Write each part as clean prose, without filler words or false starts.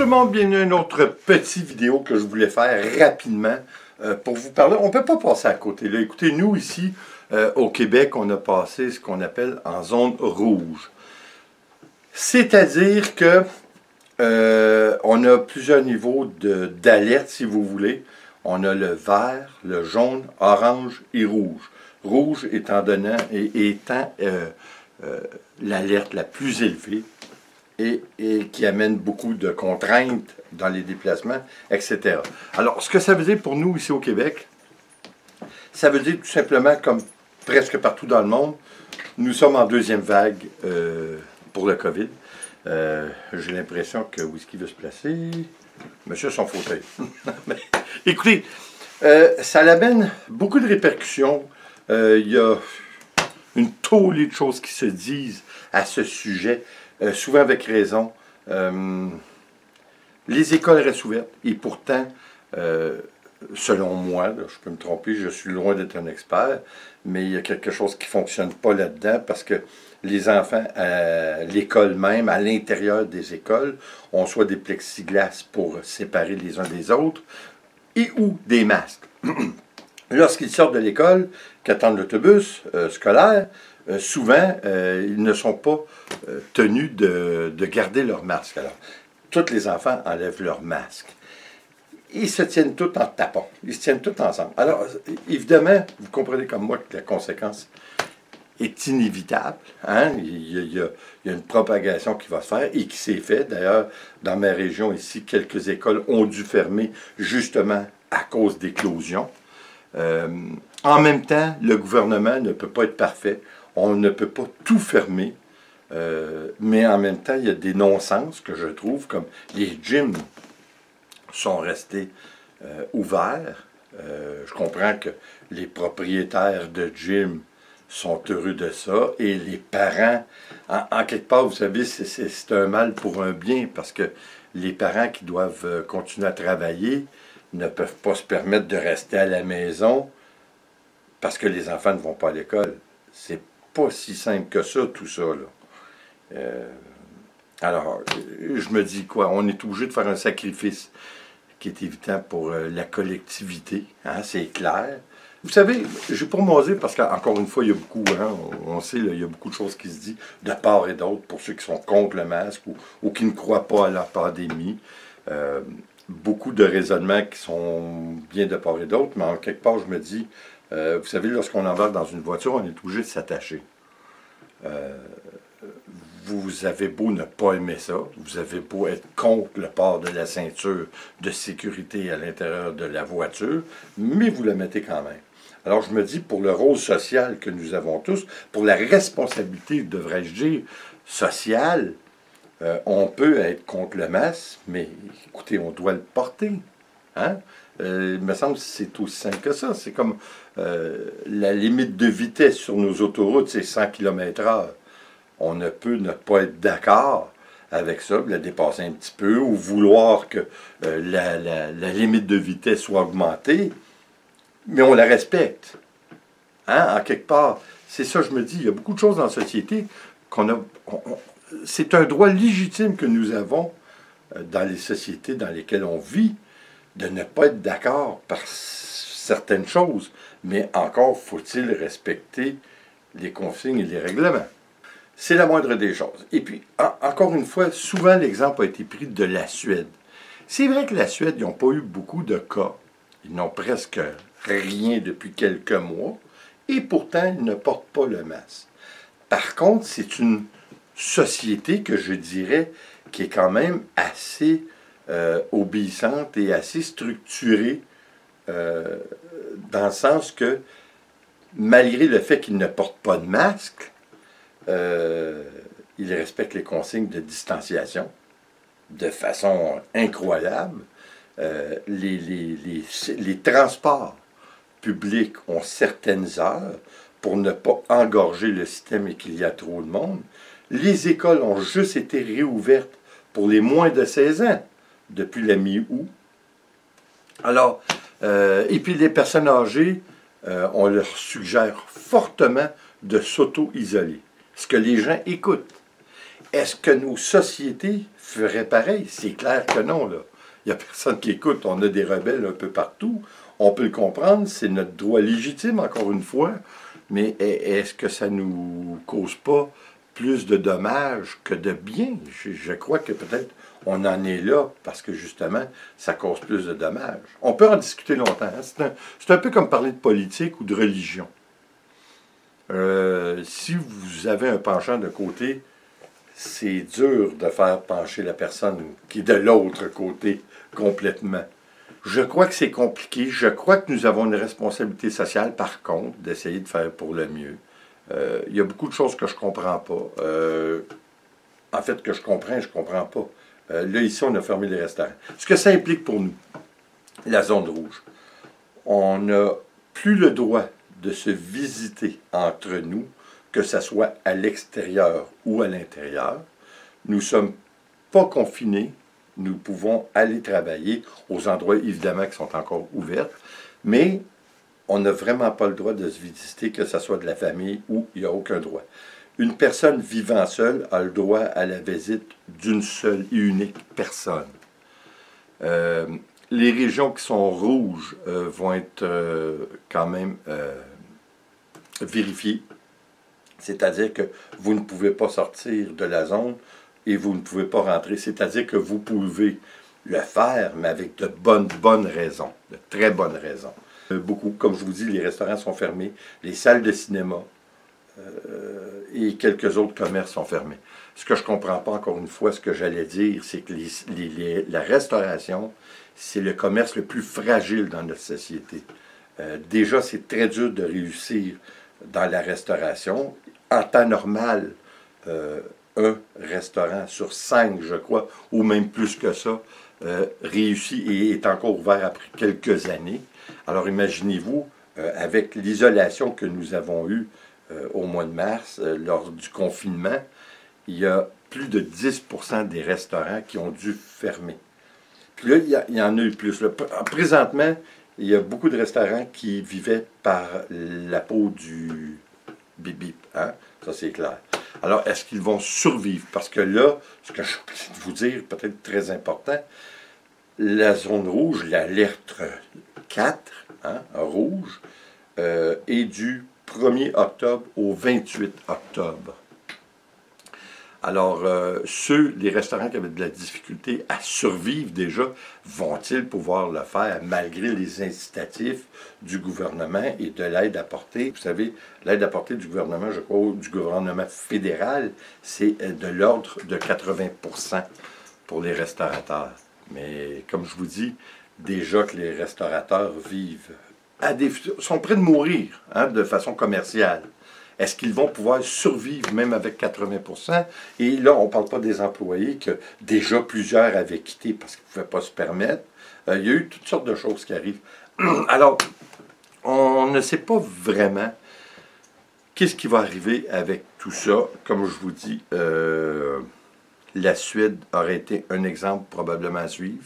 tout le monde, bienvenue à une autre petite vidéo que je voulais faire rapidement pour vous parler. On ne peut pas passer à côté. Là. Écoutez, nous ici, au Québec, on a passé ce qu'on appelle en zone rouge. C'est-à-dire que on a plusieurs niveaux d'alerte, si vous voulez. On a le vert, le jaune, orange et rouge. Rouge étant l'alerte la plus élevée et qui amène beaucoup de contraintes dans les déplacements, etc. Alors, ce que ça veut dire pour nous ici au Québec, ça veut dire tout simplement, comme presque partout dans le monde, nous sommes en deuxième vague pour le COVID. J'ai l'impression que Whisky veut se placer. Monsieur son fauteuil. Écoutez, ça amène beaucoup de répercussions. Il y a une tollée de choses qui se disent à ce sujet, souvent avec raison. Les écoles restent ouvertes et pourtant, selon moi, là, je peux me tromper, je suis loin d'être un expert, mais il y a quelque chose qui ne fonctionne pas là-dedans parce que les enfants à l'école même, à l'intérieur des écoles, ont soit des plexiglas pour séparer les uns des autres et ou des masques. Lorsqu'ils sortent de l'école, qu'attendent l'autobus scolaire, souvent, ils ne sont pas tenus de garder leur masque. Alors, tous les enfants enlèvent leur masque. Ils se tiennent tous en tapant. Ils se tiennent tous ensemble. Alors, évidemment, vous comprenez comme moi que la conséquence est inévitable. Hein? Il y a une propagation qui va se faire et qui s'est faite. D'ailleurs, dans ma région ici, quelques écoles ont dû fermer justement à cause d'éclosions. En même temps, le gouvernement ne peut pas être parfait. On ne peut pas tout fermer. Mais en même temps, il y a des non-sens que je trouve, comme les gyms sont restés ouverts. Je comprends que les propriétaires de gyms sont heureux de ça et les parents, en quelque part, vous savez, c'est un mal pour un bien parce que les parents qui doivent continuer à travailler ne peuvent pas se permettre de rester à la maison parce que les enfants ne vont pas à l'école. C'est pas si simple que ça, tout ça, là. Alors, je me dis quoi? On est obligé de faire un sacrifice qui est évident pour la collectivité, hein, c'est clair. Vous savez, je n'ai pas mosé parce qu'encore une fois, il y a beaucoup, hein, on sait, là, il y a beaucoup de choses qui se disent de part et d'autre pour ceux qui sont contre le masque ou qui ne croient pas à la pandémie. Beaucoup de raisonnements qui sont bien de part et d'autre, mais en quelque part, je me dis, vous savez, lorsqu'on embarque dans une voiture, on est obligé de s'attacher. Vous avez beau ne pas aimer ça, vous avez beau être contre le port de la ceinture de sécurité à l'intérieur de la voiture, mais vous la mettez quand même. Alors je me dis, pour le rôle social que nous avons tous, pour la responsabilité, devrais-je dire, sociale, on peut être contre le masque, mais écoutez, on doit le porter. Hein? Il me semble que c'est aussi simple que ça. C'est comme la limite de vitesse sur nos autoroutes, c'est 100 km/h. On ne peut ne pas être d'accord avec ça, la dépasser un petit peu, ou vouloir que la limite de vitesse soit augmentée, mais on la respecte. Hein? En quelque part, c'est ça, je me dis, il y a beaucoup de choses dans la société c'est un droit légitime que nous avons dans les sociétés dans lesquelles on vit, de ne pas être d'accord par certaines choses, mais encore faut-il respecter les consignes et les règlements. C'est la moindre des choses. Et puis, encore une fois, souvent l'exemple a été pris de la Suède. C'est vrai que la Suède, ils n'ont pas eu beaucoup de cas. Ils n'ont presque rien depuis quelques mois. Et pourtant, ils ne portent pas le masque. Par contre, c'est une société que je dirais qui est quand même assez obéissante et assez structurée dans le sens que, malgré le fait qu'ils ne portent pas de masque, ils respectent les consignes de distanciation de façon incroyable. Les transports publics ont certaines heures pour ne pas engorger le système et qu'il y a trop de monde. Les écoles ont juste été réouvertes pour les moins de 16 ans depuis la mi-août. Alors, et puis les personnes âgées, on leur suggère fortement de s'auto-isoler. Ce que les gens écoutent. est-ce que nos sociétés feraient pareil? C'est clair que non, là. Il n'y a personne qui écoute. On a des rebelles un peu partout. On peut le comprendre. C'est notre droit légitime, encore une fois. Mais est-ce que ça nous cause pas plus de dommages que de bien? Je crois que peut-être on en est là parce que justement, ça cause plus de dommages. On peut en discuter longtemps. Hein? C'est un peu comme parler de politique ou de religion. Si vous avez un penchant de côté, c'est dur de faire pencher la personne qui est de l'autre côté complètement. Je crois que c'est compliqué. Je crois que nous avons une responsabilité sociale, par contre, d'essayer de faire pour le mieux. Il y a beaucoup de choses que je ne comprends pas. En fait, que je comprends pas. Là, ici, on a fermé les restaurants. Ce que ça implique pour nous, la zone rouge, on n'a plus le droit de se visiter entre nous, que ce soit à l'extérieur ou à l'intérieur. Nous ne sommes pas confinés. Nous pouvons aller travailler aux endroits, évidemment, qui sont encore ouverts, mais on n'a vraiment pas le droit de se visiter, que ce soit de la famille ou il n'y a aucun droit. Une personne vivant seule a le droit à la visite d'une seule et unique personne. Les régions qui sont rouges vont être quand même vérifiées. C'est-à-dire que vous ne pouvez pas sortir de la zone et vous ne pouvez pas rentrer. C'est-à-dire que vous pouvez le faire, mais avec de bonnes raisons, de très bonnes raisons. Beaucoup, comme je vous dis, les restaurants sont fermés, les salles de cinéma et quelques autres commerces sont fermés. Ce que je ne comprends pas, encore une fois, ce que j'allais dire, c'est que la restauration, c'est le commerce le plus fragile dans notre société. Déjà, c'est très dur de réussir dans la restauration. En temps normal, un restaurant sur 5, je crois, ou même plus que ça, réussit et est encore ouvert après quelques années. Alors imaginez-vous, avec l'isolation que nous avons eue au mois de mars, lors du confinement, il y a plus de 10% des restaurants qui ont dû fermer. Puis là, il y en a eu plus. Là. Présentement, il y a beaucoup de restaurants qui vivaient par la peau du bip-bip. Hein? Ça, c'est clair. Alors, est-ce qu'ils vont survivre? Parce que là, ce que je suis obligé de vous dire, peut-être très important, la zone rouge, l'alerte 4, hein, rouge, est du 1er octobre au 28 octobre. Alors, les restaurants qui avaient de la difficulté à survivre déjà, vont-ils pouvoir le faire malgré les incitatifs du gouvernement et de l'aide apportée? Vous savez, l'aide apportée du gouvernement, je crois, du gouvernement fédéral, c'est de l'ordre de 80% pour les restaurateurs. Mais comme je vous dis, déjà que les restaurateurs vivent, sont près de mourir hein, de façon commerciale. Est-ce qu'ils vont pouvoir survivre même avec 80%? Et là, on ne parle pas des employés que déjà plusieurs avaient quitté parce qu'ils ne pouvaient pas se permettre. Il y a eu toutes sortes de choses qui arrivent. Alors, on ne sait pas vraiment qu'est-ce qui va arriver avec tout ça. Comme je vous dis, la Suède aurait été un exemple probablement à suivre.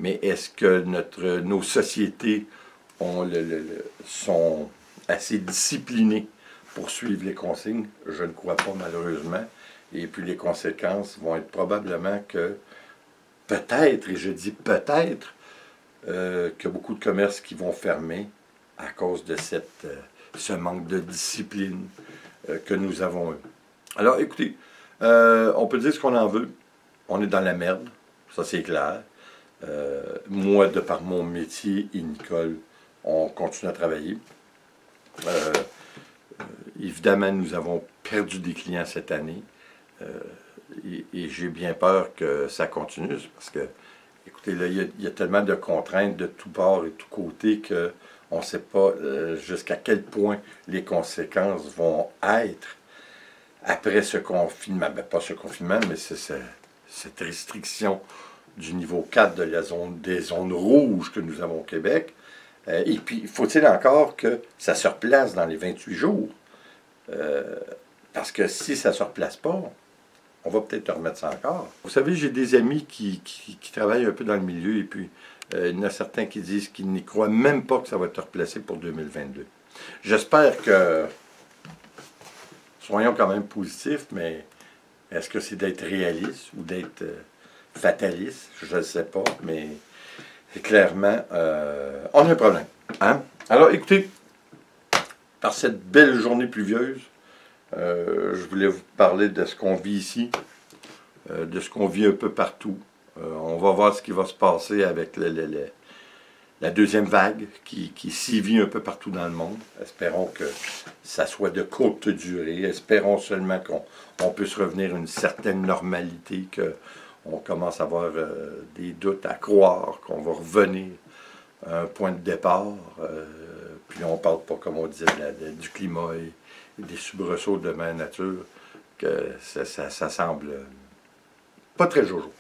Mais est-ce que nos sociétés sont assez disciplinées pour suivre les consignes? Je ne crois pas, malheureusement. Et puis les conséquences vont être probablement que, peut-être, et je dis peut-être, que beaucoup de commerces qui vont fermer à cause de ce manque de discipline que nous avons eu. Alors, écoutez, on peut dire ce qu'on en veut. On est dans la merde, ça c'est clair. Moi, de par mon métier et Nicole, on continue à travailler. Évidemment, nous avons perdu des clients cette année et j'ai bien peur que ça continue parce que, écoutez, là, il y a tellement de contraintes de tous bords et de tous côtés qu'on ne sait pas jusqu'à quel point les conséquences vont être après ce confinement. Ben, pas ce confinement, mais cette restriction du niveau 4 des zones rouges que nous avons au Québec. Et puis, faut-il encore que ça se replace dans les 28 jours? Parce que si ça ne se replace pas, on va peut-être remettre ça encore. Vous savez, j'ai des amis qui travaillent un peu dans le milieu et puis il y en a certains qui disent qu'ils n'y croient même pas que ça va être replacé pour 2022. J'espère que, soyons quand même positifs, mais Est-ce que c'est d'être réaliste ou d'être fataliste? Je ne sais pas, mais clairement, on a un problème. Hein? Alors, écoutez, par cette belle journée pluvieuse, je voulais vous parler de ce qu'on vit ici, de ce qu'on vit un peu partout. On va voir ce qui va se passer avec la deuxième vague qui sévit un peu partout dans le monde. Espérons que ça soit de courte durée. Espérons seulement qu'on puisse revenir à une certaine normalité, qu'on commence à avoir des doutes à croire qu'on va revenir à un point de départ. Puis on ne parle pas, comme on disait, du climat et des soubresauts de ma nature, que ça semble pas très jojo.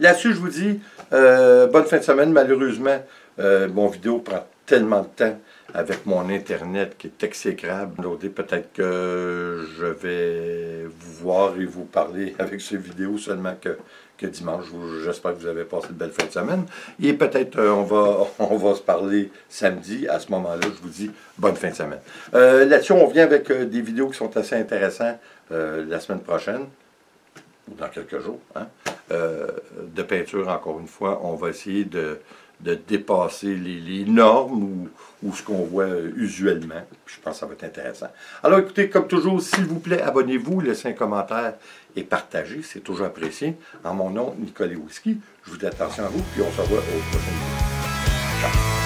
Là-dessus, je vous dis, bonne fin de semaine. Malheureusement, mon vidéo prend tellement de temps avec mon Internet qui est exécrable. Peut-être que je vais vous voir et vous parler avec ces vidéos seulement que dimanche. J'espère que vous avez passé une belle fin de semaine. Et peut-être on va se parler samedi. À ce moment-là, je vous dis bonne fin de semaine. Là-dessus, on vient avec des vidéos qui sont assez intéressantes la semaine prochaine, ou dans quelques jours, hein? De peinture, encore une fois. On va essayer de dépasser les normes ou ce qu'on voit usuellement. Je pense que ça va être intéressant. Alors écoutez, comme toujours, s'il vous plaît, abonnez-vous, laissez un commentaire et partagez. C'est toujours apprécié. En mon nom, Nicolas Whisky, je vous dis attention à vous, puis on se revoit au prochain vidéo. Ciao.